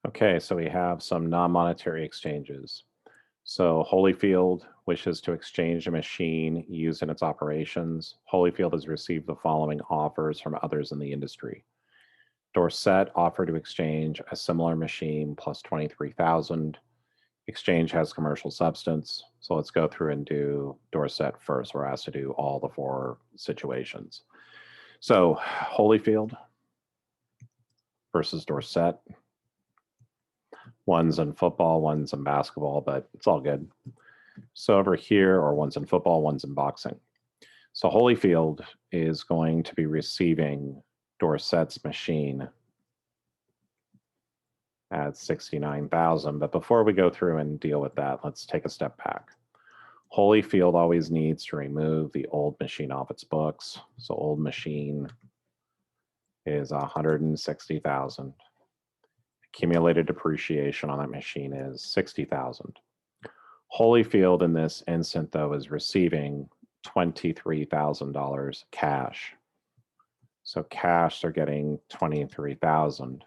Okay, so we have some non-monetary exchanges. So Holyfield wishes to exchange a machine used in its operations. Holyfield has received the following offers from others in the industry. Doorset offered to exchange a similar machine plus 23,000. Exchange has commercial substance. So let's go through and do Doorset first. We're asked to do all the four situations. So Holyfield versus Doorset. One's in football, one's in basketball, but it's all good. So over here, or one's in football, one's in boxing. So Holyfield is going to be receiving Dorset's machine at 69,000. But before we go through and deal with that, let's take a step back. Holyfield always needs to remove the old machine off its books. So old machine is 160,000. Accumulated depreciation on that machine is 60,000. Holyfield in this instant, though, is receiving $23,000 cash. So cash, they're getting 23,000.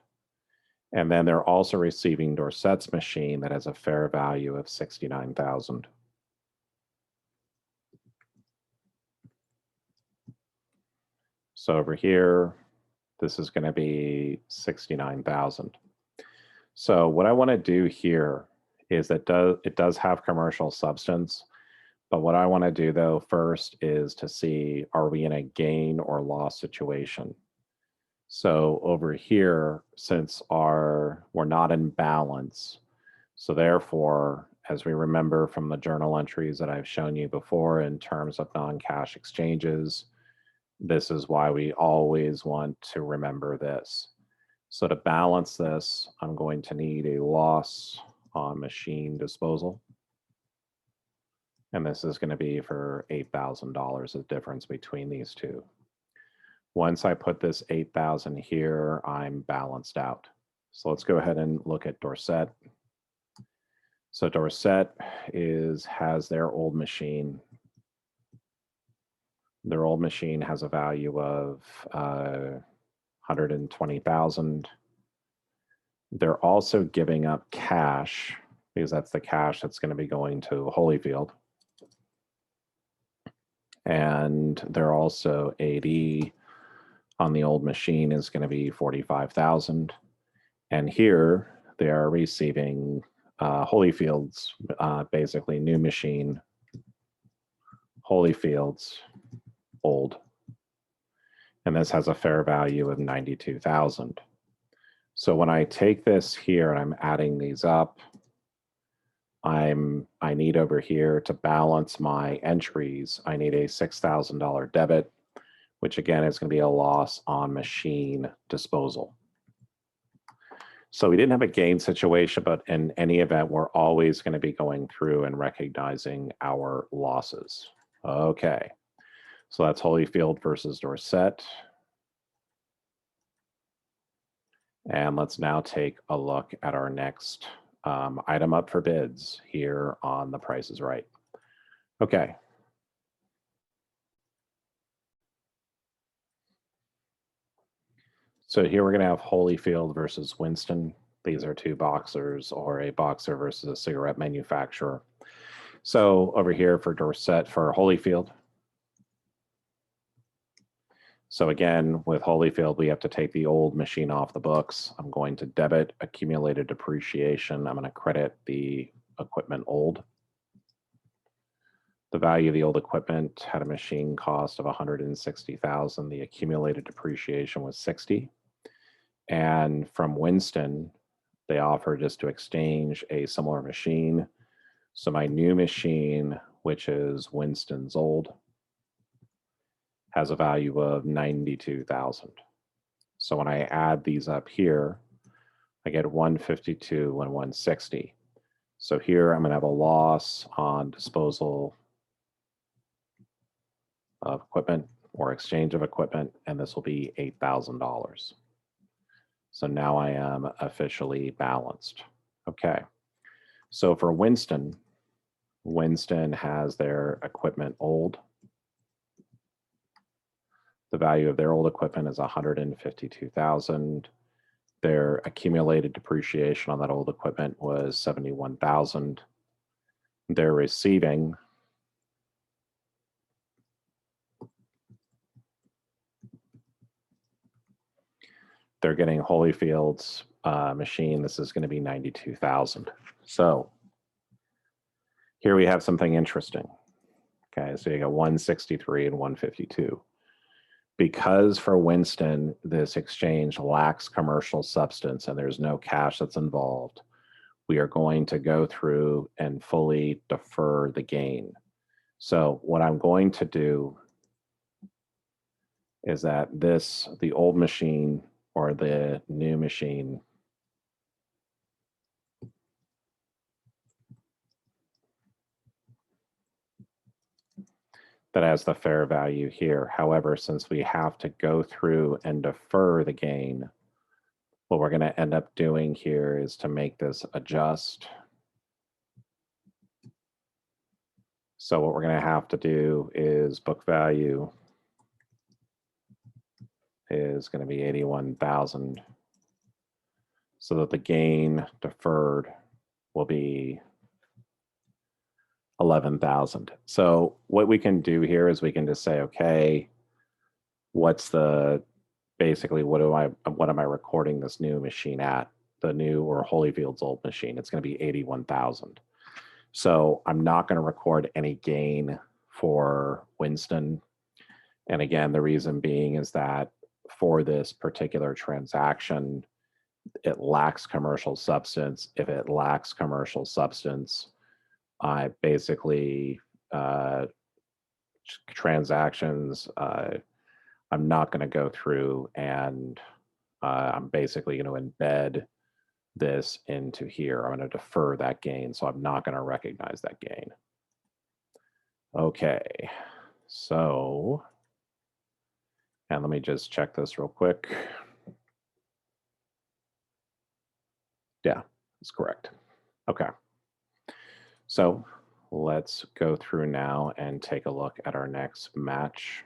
And then they're also receiving Dorset's machine that has a fair value of 69,000. So over here, this is going to be 69,000. So what I want to do here is that it does have commercial substance. But what I want to do, though, first is to see, are we in a gain or loss situation? So over here, since we're not in balance, so therefore, as we remember from the journal entries that I've shown you before in terms of non-cash exchanges, this is why we always want to remember this. So to balance this, I'm going to need a loss on machine disposal. And this is going to be for $8,000, the difference between these two. Once I put this 8,000 here, I'm balanced out. So let's go ahead and look at Doorset. So Doorset has their old machine. Their old machine has a value of 120,000. They're also giving up cash because that's the cash that's going to be going to Holyfield. And they're also AD on the old machine is going to be 45,000. And here they are receiving Holyfield's basically new machine, Holyfield's old. And this has a fair value of 92,000. So when I take this here and I'm adding these up, I need over here to balance my entries, I need a $6,000 debit, which again is going to be a loss on machine disposal. So we didn't have a gain situation, but in any event, we're always going to be going through and recognizing our losses. Okay, so that's Holyfield versus Doorset. And let's now take a look at our next item up for bids here on The Price is Right. Okay. So here we're going to have Holyfield versus Winston. These are two boxers, or a boxer versus a cigarette manufacturer. So over here for Doorset, for Holyfield. So again, with Holyfield, we have to take the old machine off the books. I'm going to debit accumulated depreciation. I'm going to credit the equipment old. The value of the old equipment had a machine cost of 160,000. The accumulated depreciation was 60. And from Winston, they offered just to exchange a similar machine. So my new machine, which is Winston's old, has a value of 92,000. So when I add these up here, I get 152 and 160. So here I'm going to have a loss on disposal of equipment or exchange of equipment, and this will be $8,000. So now I am officially balanced. Okay. So for Winston, Winston has their equipment old. The value of their old equipment is 152,000. their accumulated depreciation on that old equipment was 71,000. They're receiving they're getting Holyfield's machine. This is going to be 92,000. So here we have something interesting. Okay, so you got 163 and 152. Because for Winston, this exchange lacks commercial substance and there's no cash that's involved, we are going to go through and fully defer the gain. So what I'm going to do is that the old machine or the new machine that has the fair value here. However, since we have to go through and defer the gain, what we're going to end up doing here is to make this adjust. So what we're going to have to do is book value is going to be 81,000 so that the gain deferred will be 11,000. So what we can do here is we can just say, okay, what's the basically what am I recording this new machine at? The new or Holyfield's old machine. It's going to be 81,000. So I'm not going to record any gain for Winston. And again, the reason being is that for this particular transaction, it lacks commercial substance. If it lacks commercial substance, I basically transactions, I'm not going to go through and I'm basically going to embed this into here. I'm going to defer that gain, so I'm not going to recognize that gain. Okay, so, and let me just check this real quick. Yeah, that's correct. Okay. So let's go through now and take a look at our next match,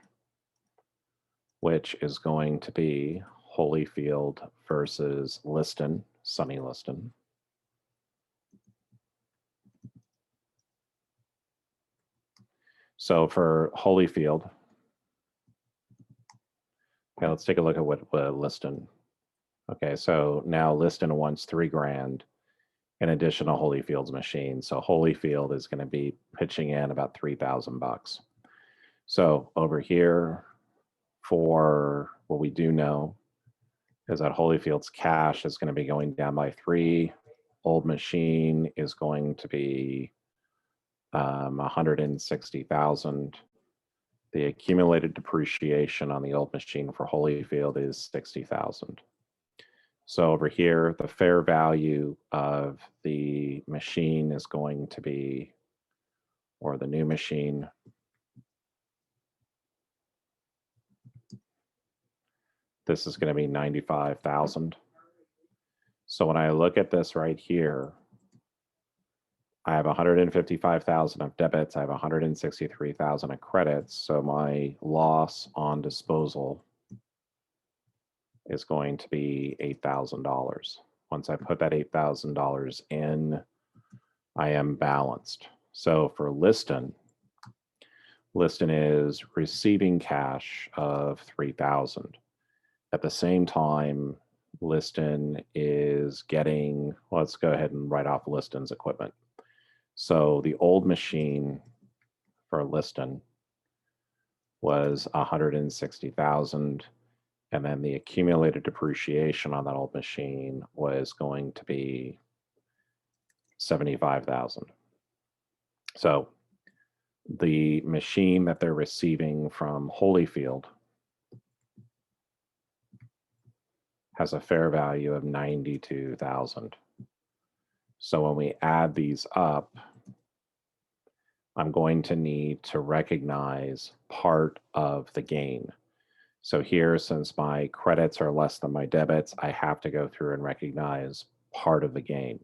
which is going to be Holyfield versus Liston, Sunny Liston. So for Holyfield, okay, let's take a look at what Liston. Okay, so now Liston wants $3 grand in addition to Holyfield's machine. So Holyfield is going to be pitching in about 3,000 bucks. So over here, for what we do know is that Holyfield's cash is going to be going down by 3. Old machine is going to be 160,000. The accumulated depreciation on the old machine for Holyfield is 60,000. So over here, the fair value of the machine is going to be, or the new machine, this is going to be 95,000. So when I look at this right here, I have 155,000 of debits. I have 163,000 of credits. So my loss on disposal is going to be $8,000. Once I put that $8,000 in, I am balanced. So for Liston is receiving cash of 3,000. At the same time, Liston is getting, let's go ahead and write off Liston's equipment. So the old machine for Liston was 160,000. And then the accumulated depreciation on that old machine was going to be 75,000. So the machine that they're receiving from Holyfield has a fair value of 92,000. So when we add these up, I'm going to need to recognize part of the gain. So here, since my credits are less than my debits, I have to go through and recognize part of the gain.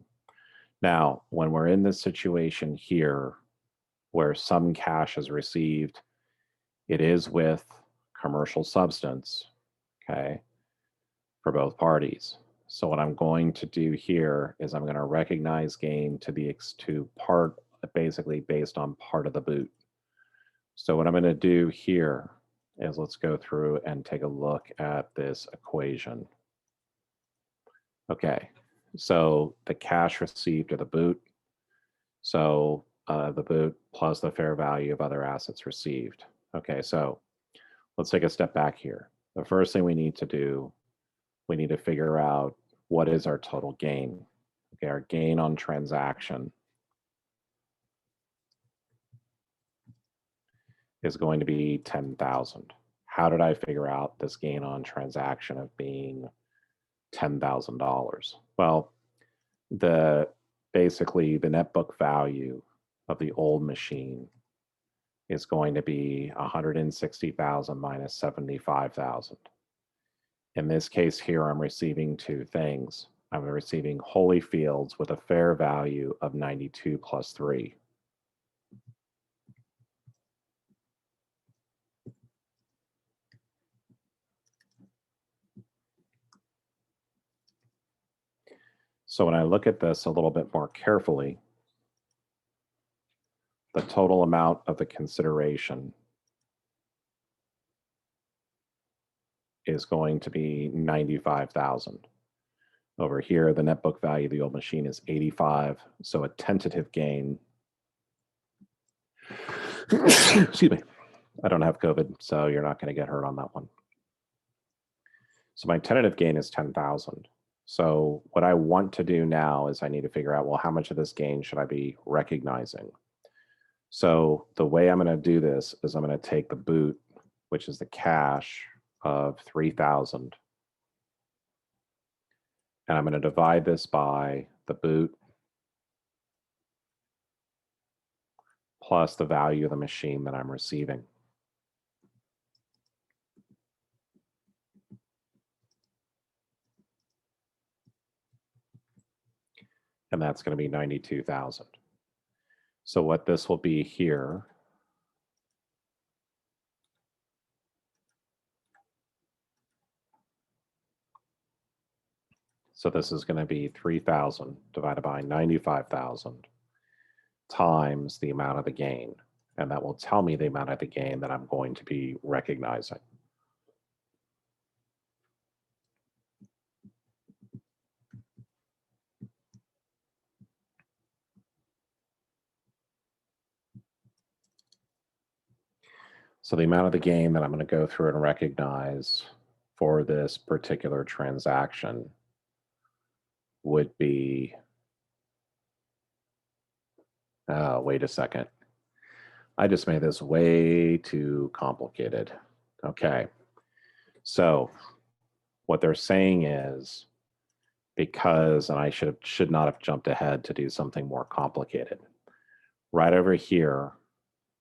Now, when we're in this situation here, where some cash is received, it is with commercial substance, okay, for both parties. So what I'm going to do here is I'm going to recognize gain to the to part, basically based on part of the boot. So what I'm going to do here is let's go through and take a look at this equation. Okay, so the cash received of the boot, so the boot plus the fair value of other assets received. Okay, so let's take a step back here. The first thing we need to do, we need to figure out what is our total gain. Okay, our gain on transaction is going to be 10,000. How did I figure out this gain on transaction of being $10,000? Well, basically the net book value of the old machine is going to be 160,000 minus 75,000. In this case here, I'm receiving two things. I'm receiving Holyfields with a fair value of 92 plus 3. So when I look at this a little bit more carefully, the total amount of the consideration is going to be 95,000. Over here, the net book value of the old machine is 85, so a tentative gain. Excuse me. I don't have COVID, so you're not going to get hurt on that one. So my tentative gain is 10,000. So what I want to do now is I need to figure out, well, how much of this gain should I be recognizing? So the way I'm going to do this is I'm going to take the boot, which is the cash of 3,000, and I'm going to divide this by the boot plus the value of the machine that I'm receiving. And that's going to be 92,000. So what this will be here so this is going to be 3,000 divided by 95,000 times the amount of the gain. And that will tell me the amount of the gain that I'm going to be recognizing. So the amount of the gain that I'm going to go through and recognize for this particular transaction would be, wait a second. I just made this way too complicated. Okay. So what they're saying is, because, and I should not have jumped ahead to do something more complicated. Right over here,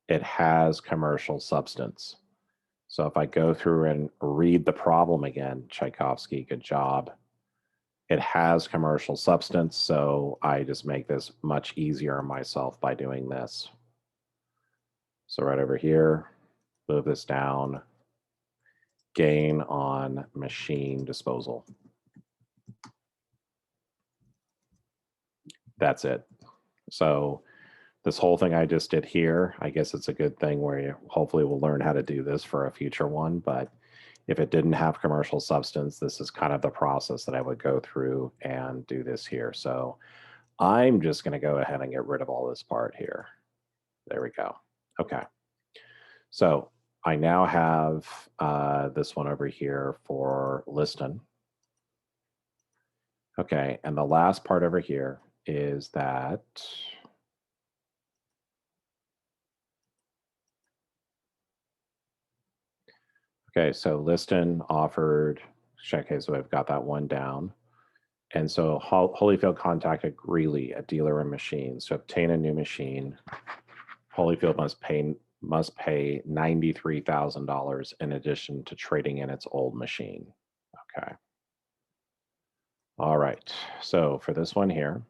it has commercial substance. So if I go through and read the problem again, Tchaikovsky, good job. It has commercial substance, so I just make this much easier on myself by doing this. So right over here, move this down, gain on machine disposal. That's it. So this whole thing I just did here, I guess it's a good thing where you hopefully will learn how to do this for a future one. But if it didn't have commercial substance, this is kind of the process that I would go through and do this here. So I'm just going to go ahead and get rid of all this part here. There we go. Okay. So I now have this one over here for Liston. Okay. And the last part over here is that okay, so Liston offered, okay, so I've got that one down. And so Holyfield contacted Greeley, a dealer in machines, to obtain a new machine. Holyfield must pay $93,000 in addition to trading in its old machine. Okay. All right. So for this one here,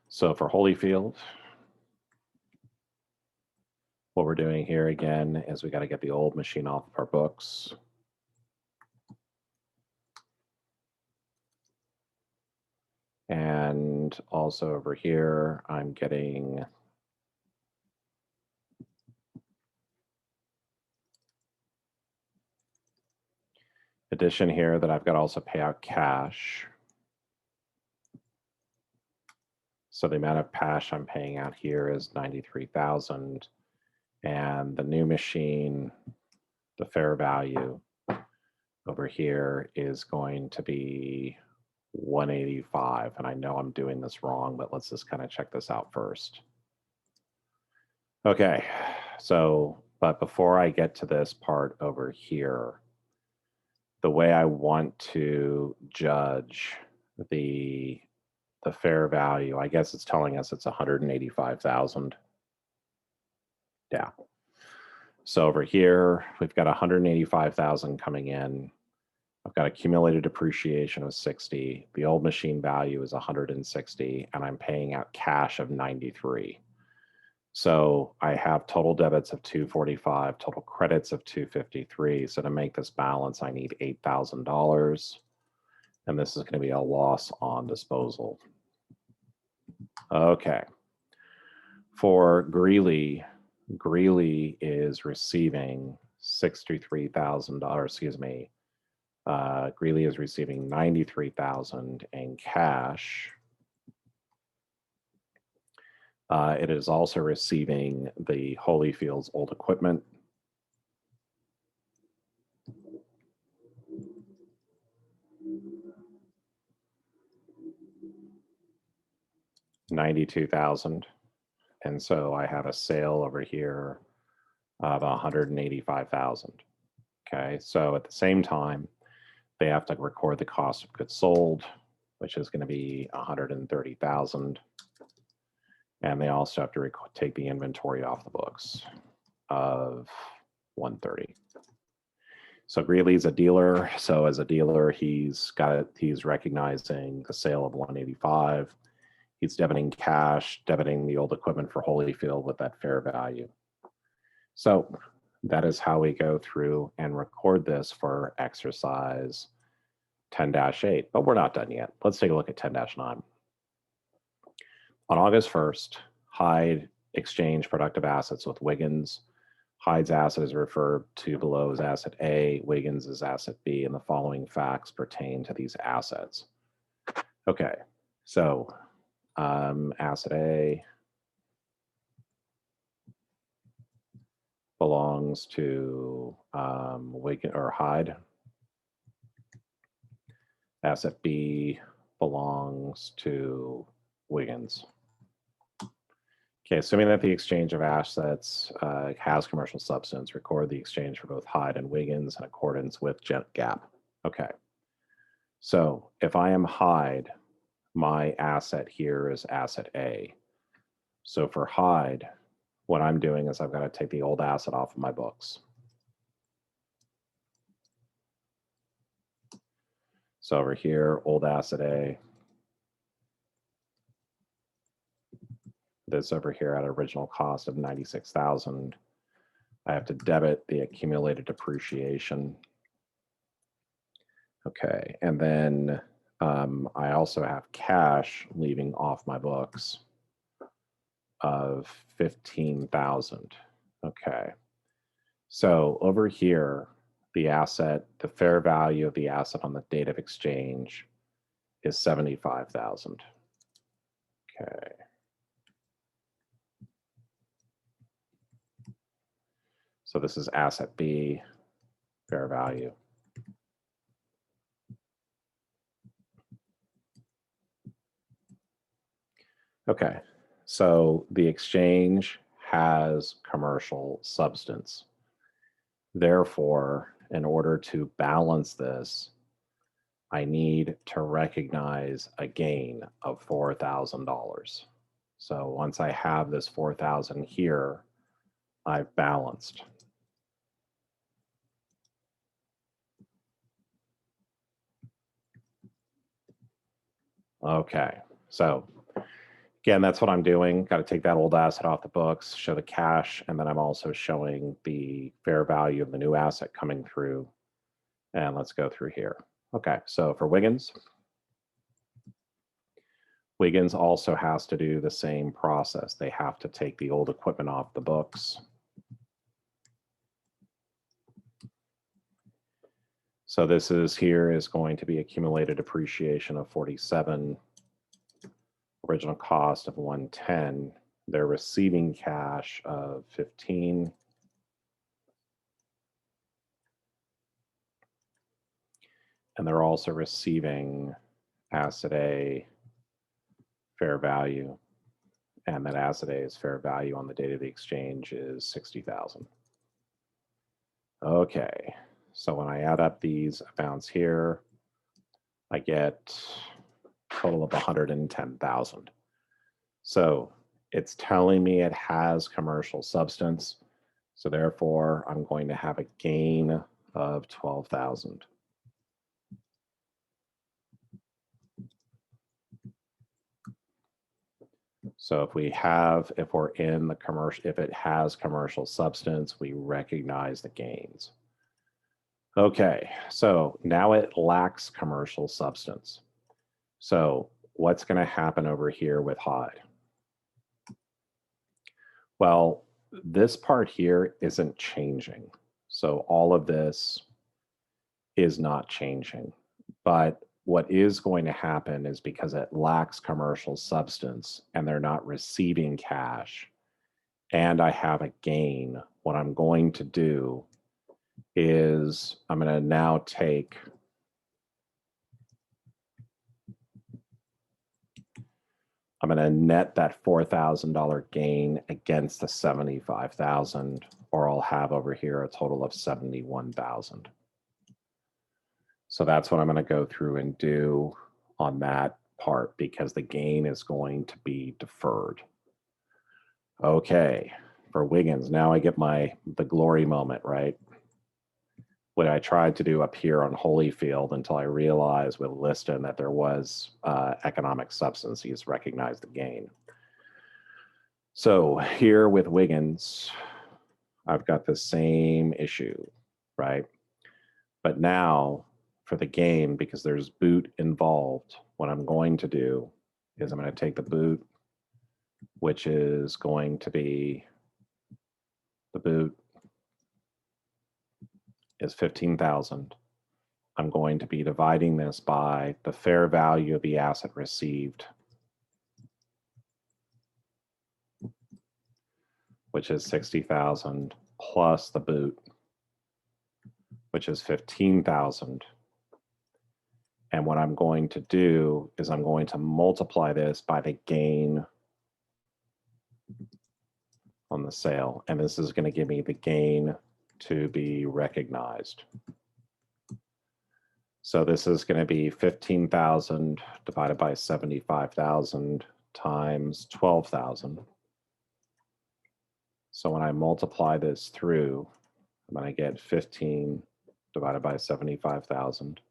so for Holyfield, what we're doing here again is we got to get the old machine off of our books. And also over here, I'm getting addition here that I've got to also pay out cash. So the amount of cash I'm paying out here is 93,000, and the new machine, the fair value over here is going to be 185. And I know I'm doing this wrong, but let's just kind of check this out first. Okay, so, but before I get to this part over here, the way I want to judge the fair value, I guess it's telling us it's 185,000. Yeah. So over here, we've got 185,000 coming in. I've got accumulated depreciation of 60. The old machine value is 160, and I'm paying out cash of 93. So I have total debits of 245, total credits of 253. So to make this balance, I need $8,000. And this is going to be a loss on disposal. Okay. For Greeley, Greeley is receiving $63,000, excuse me. Greeley is receiving $93,000 in cash. It is also receiving the Holyfield's old equipment. $92,000. And so I have a sale over here of 185,000. Okay, so at the same time, they have to record the cost of goods sold, which is going to be 130,000. And they also have to take the inventory off the books of 130. So Greeley's a dealer. So as a dealer, he's recognizing the sale of 185. He's debiting cash, debiting the old equipment for Holyfield with that fair value. So that is how we go through and record this for exercise 10-8, but we're not done yet. Let's take a look at 10-9. On August 1st, Hyde exchanged productive assets with Wiggins. Hyde's asset is referred to below as asset A, Wiggins is asset B, and the following facts pertain to these assets. Okay, so asset A belongs to Wiggins or Hyde. Asset B belongs to Wiggins. Okay, assuming that the exchange of assets has commercial substance, record the exchange for both Hyde and Wiggins in accordance with GAAP. Okay, so if I am Hyde, my asset here is asset A. So for Hyde, what I'm doing is I've got to take the old asset off of my books. So over here, old asset A. This over here at original cost of 96,000. I have to debit the accumulated depreciation. Okay, and then I also have cash leaving off my books of 15,000. Okay, so over here, the asset, the fair value of the asset on the date of exchange is 75,000. Okay. So this is asset B, fair value. Okay, so the exchange has commercial substance. Therefore, in order to balance this, I need to recognize a gain of $4,000. So once I have this 4,000 here, I've balanced. Okay, so Again, that's what I'm doing. Got to take that old asset off the books, show the cash, and then I'm also showing the fair value of the new asset coming through. And let's go through here. Okay, so for Wiggins also has to do the same process. They have to take the old equipment off the books. So this is going to be accumulated depreciation of 47, original cost of 110. They're receiving cash of 15. And they're also receiving asset A fair value. And that asset A's fair value on the date of the exchange is 60,000. Okay, so when I add up these amounts here, I get a total of 110,000. So it's telling me it has commercial substance. So therefore, I'm going to have a gain of 12,000. So if it has commercial substance, we recognize the gains. Okay, so now it lacks commercial substance. So what's going to happen over here with Hyde? Well, this part here isn't changing. So all of this is not changing. But what is going to happen is because it lacks commercial substance and they're not receiving cash, and I have a gain, what I'm going to do is I'm going to now take I'm going to net that $4,000 gain against the 75,000, or I'll have over here a total of 71,000. So that's what I'm going to go through and do on that part, because the gain is going to be deferred. Okay, for Wiggins, now I get the glory moment, right? What I tried to do up here on Holyfield until I realized with Liston that there was economic substance. He's recognized the gain. So here with Wiggins, I've got the same issue, right? But now for the gain, because there's boot involved, what I'm going to do is I'm going to take the boot, which is going to be the boot is 15,000. I'm going to be dividing this by the fair value of the asset received, which is 60,000, plus the boot, which is 15,000. And what I'm going to do is I'm going to multiply this by the gain on the sale. And this is going to give me the gain to be recognized. So this is going to be 15,000 divided by 75,000 times 12,000. So when I multiply this through, I'm going to get 15 divided by 75,000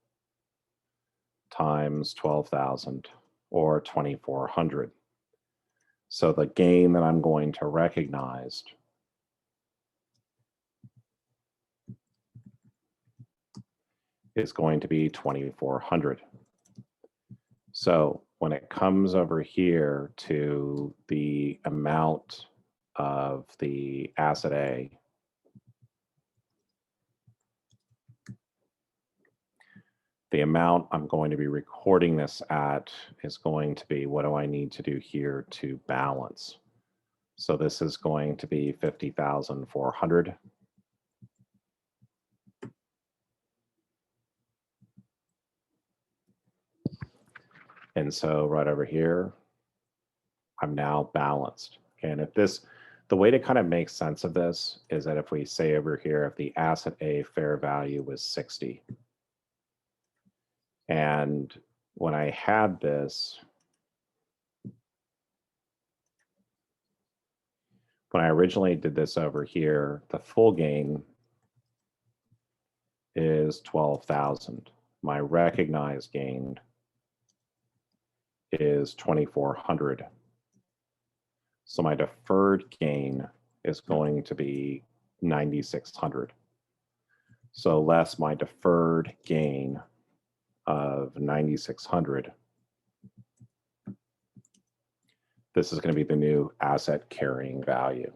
times 12,000, or 2,400. So the gain that I'm going to recognize is going to be 2,400. So when it comes over here to the amount of the asset A, the amount I'm going to be recording this at is going to be, what do I need to do here to balance? So this is going to be 50,400. And so right over here, I'm now balanced. Okay, and if the way to kind of make sense of this is that if we say over here, if the asset A fair value was 60, and when I had this, when I originally did this over here, the full gain is 12,000. My recognized gain is 2,400. So my deferred gain is going to be 9,600. So less my deferred gain of 9,600. This is going to be the new asset carrying value.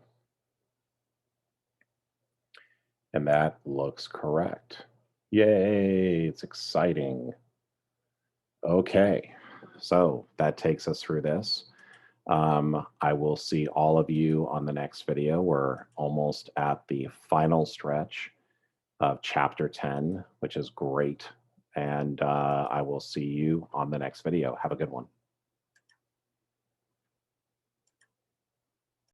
And that looks correct. Yay, it's exciting. Okay, so that takes us through this. I will see all of you on the next video. We're almost at the final stretch of chapter 10, which is great. And I will see you on the next video. Have a good one.